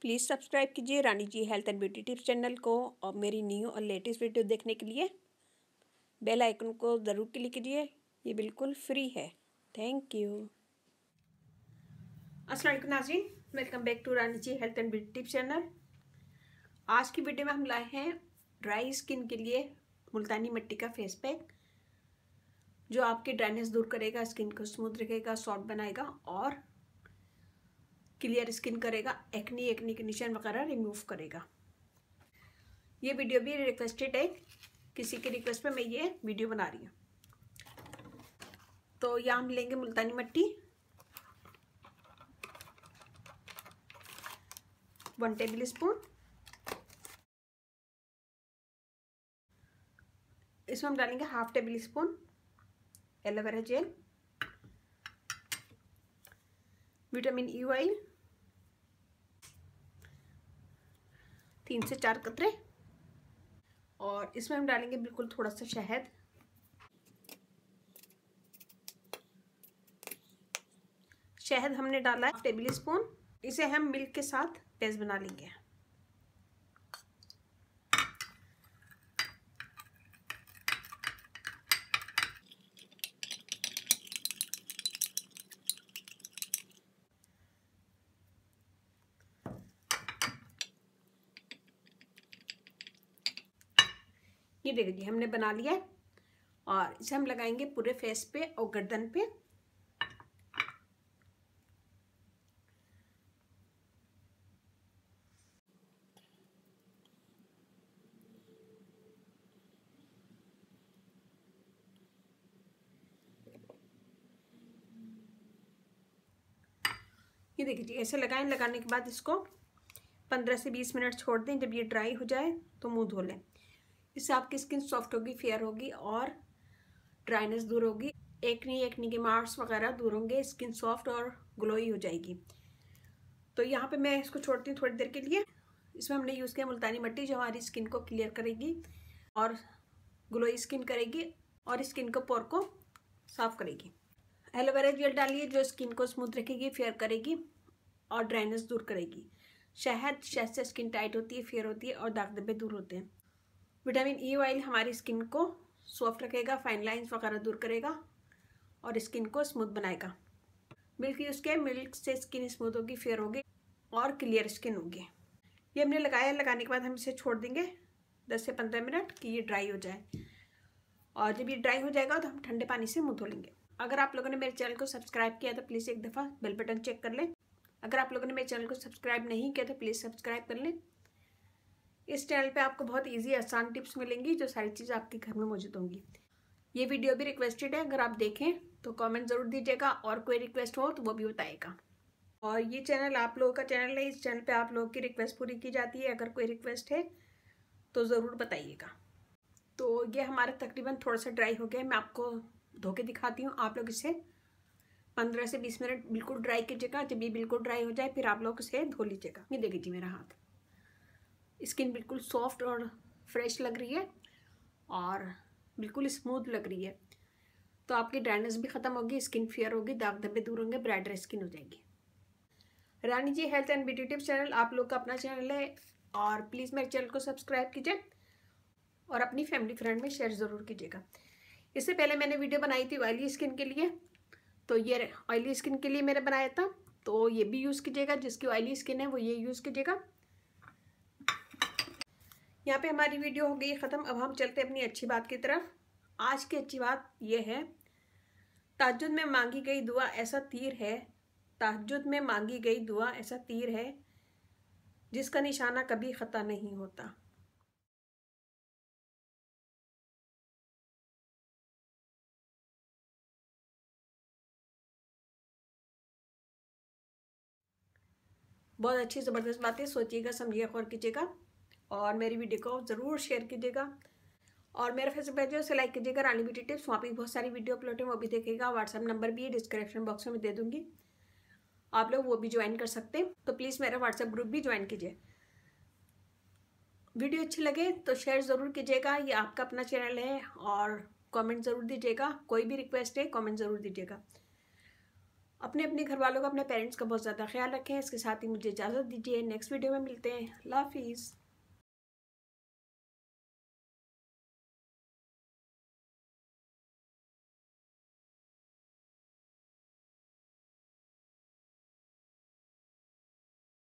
Please subscribe कीजिए Rani ji health and beauty tips channel को और मेरी न्यू और लेटेस्ट वीडियो देखने के लिए बेल आइकन को ज़रूर क्लिक कीजिए। ये बिल्कुल फ्री है। Thank you. अस्सलाम वालेकुम नाज़रीन, welcome back to Rani ji health and beauty tips channel. आज की वीडियो में हम लाए हैं ड्राई स्किन के लिए मुल्तानी मिट्टी का फेस पैक, जो आपकी ड्राइनेस दूर करेगा, स्किन को स्मूथ रखेगा, सॉफ्ट बनाएगा और क्लियर स्किन करेगा, एक्नी कंडीशन वगैरह रिमूव करेगा। ये वीडियो भी रिक्वेस्टेड है, किसी की रिक्वेस्ट पे मैं ये वीडियो बना रही हूँ। तो यहाँ हम लेंगे मुल्तानी मिट्टी 1 टेबल स्पून। इसमें हम डालेंगे half table spoon aloe vera gel, vitamin E oil 3 से 4 कतरे, और इसमें हम डालेंगे बिल्कुल थोड़ा सा शहद। शहद हमने डाला है 1 टेबल स्पून। इसे हम मिल्क के साथ पेस्ट बना लेंगे। ये देखिए हमने बना लिया है और इसे हम लगाएंगे पूरे फेस पे और गर्दन पे। ये देखिए ऐसे लगाएं। लगाने के बाद इसको 15 से 20 मिनट छोड़ दें। जब ये ड्राई हो जाए तो मुंह धो लें। इससे आपकी स्किन सॉफ्ट होगी, फेयर होगी और ड्राइनेस दूर होगी। एक्नी के मार्क्स वगैरह दूर होंगे, स्किन सॉफ्ट और ग्लोई हो जाएगी। तो यहाँ पे मैं इसको छोड़ती हूँ थोड़ी देर के लिए। इसमें हमने यूज़ किया मुल्तानी मिट्टी, जो हमारी स्किन को क्लियर करेगी और ग्लोई स्किन करेगी और स्किन को पोर को साफ करेगी। एलोवेरा जेल डालिए, जो स्किन को स्मूथ रखेगी, फेयर करेगी और ड्राइनेस दूर करेगी। शहद से स्किन टाइट होती है, फेयर होती है और दाग धब्बे दूर होते हैं। विटामिन ई ऑयल हमारी स्किन को सॉफ्ट रखेगा, फाइन लाइंस वगैरह दूर करेगा और स्किन को स्मूथ बनाएगा। मिल्क यूज़ किया, मिल्क से स्किन स्मूथ होगी, फेयर होगी और क्लियर स्किन होगी। ये हमने लगाया। लगाने के बाद हम इसे छोड़ देंगे 10 से 15 मिनट कि ये ड्राई हो जाए। और जब ये ड्राई हो जाएगा तो हम ठंडे पानी से मुँह धो लेंगे। अगर आप लोगों ने मेरे चैनल को सब्सक्राइब किया तो प्लीज़ एक दफ़ा बेल बटन चेक कर लें। अगर आप लोगों ने मेरे चैनल को सब्सक्राइब नहीं किया तो प्लीज़ सब्सक्राइब कर लें। इस चैनल पे आपको बहुत इजी आसान टिप्स मिलेंगी, जो सारी चीज़ आपके घर में मौजूद होंगी। ये वीडियो भी रिक्वेस्टेड है, अगर आप देखें तो कमेंट ज़रूर दीजिएगा और कोई रिक्वेस्ट हो तो वो भी बताइएगा। और ये चैनल आप लोगों का चैनल है, इस चैनल पे आप लोगों की रिक्वेस्ट पूरी की जाती है। अगर कोई रिक्वेस्ट है तो ज़रूर बताइएगा। तो ये हमारा तकरीबन थोड़ा सा ड्राई हो गया। मैं आपको धो के दिखाती हूँ। आप लोग इसे 15 से 20 मिनट बिल्कुल ड्राई कीजिएगा। जब ये बिल्कुल ड्राई हो जाए फिर आप लोग इसे धो लीजिएगा। ये देखिए जी, मेरा हाथ, स्किन बिल्कुल सॉफ्ट और फ्रेश लग रही है और बिल्कुल स्मूथ लग रही है। तो आपकी ड्राइनेस भी ख़त्म होगी, स्किन फेयर होगी, दाग धब्बे दूर होंगे, ब्राइटर स्किन हो जाएगी। Rani ji health and beauty tips channel आप लोग का अपना चैनल है और प्लीज़ मेरे चैनल को सब्सक्राइब कीजिए और अपनी फैमिली फ्रेंड में शेयर ज़रूर कीजिएगा। इससे पहले मैंने वीडियो बनाई थी ऑयली स्किन के लिए, तो ये ऑयली स्किन के लिए मैंने बनाया था, तो ये भी यूज़ कीजिएगा। जिसकी ऑयली स्किन है वो ये यूज़ कीजिएगा। यहाँ पे हमारी वीडियो हो गई ख़त्म। अब हम चलते हैं अपनी अच्छी बात की तरफ। आज की अच्छी बात ये है, तहज्जुद में मांगी गई दुआ ऐसा तीर है, तहज्जुद में मांगी गई दुआ ऐसा तीर है, जिसका निशाना कभी ख़ता नहीं होता। बहुत अच्छी ज़बरदस्त बातें, सोचिएगा, समझिएगा, गौर कीजिएगा और मेरी वीडियो को ज़रूर शेयर कीजिएगा। और मेरा फेसबुक पेज है, उसे लाइक कीजिएगा, रानी ब्यूटी टिप्स। वहाँ पे बहुत सारी वीडियो अपलोड है, वो भी देखिएगा। व्हाट्सएप नंबर भी डिस्क्रिप्शन बॉक्स में दे दूँगी, आप लोग वो भी ज्वाइन कर सकते हैं। तो प्लीज़ मेरा व्हाट्सएप ग्रुप भी ज्वाइन कीजिए। वीडियो अच्छी लगे तो शेयर ज़रूर कीजिएगा। ये आपका अपना चैनल है और कमेंट ज़रूर दीजिएगा। कोई भी रिक्वेस्ट है कमेंट ज़रूर दीजिएगा। अपने अपने घर वालों का, अपने पेरेंट्स का बहुत ज़्यादा ख्याल रखें। इसके साथ ही मुझे इजाज़त दीजिए, नेक्स्ट वीडियो में मिलते हैं। अल्लाह हाफिज़।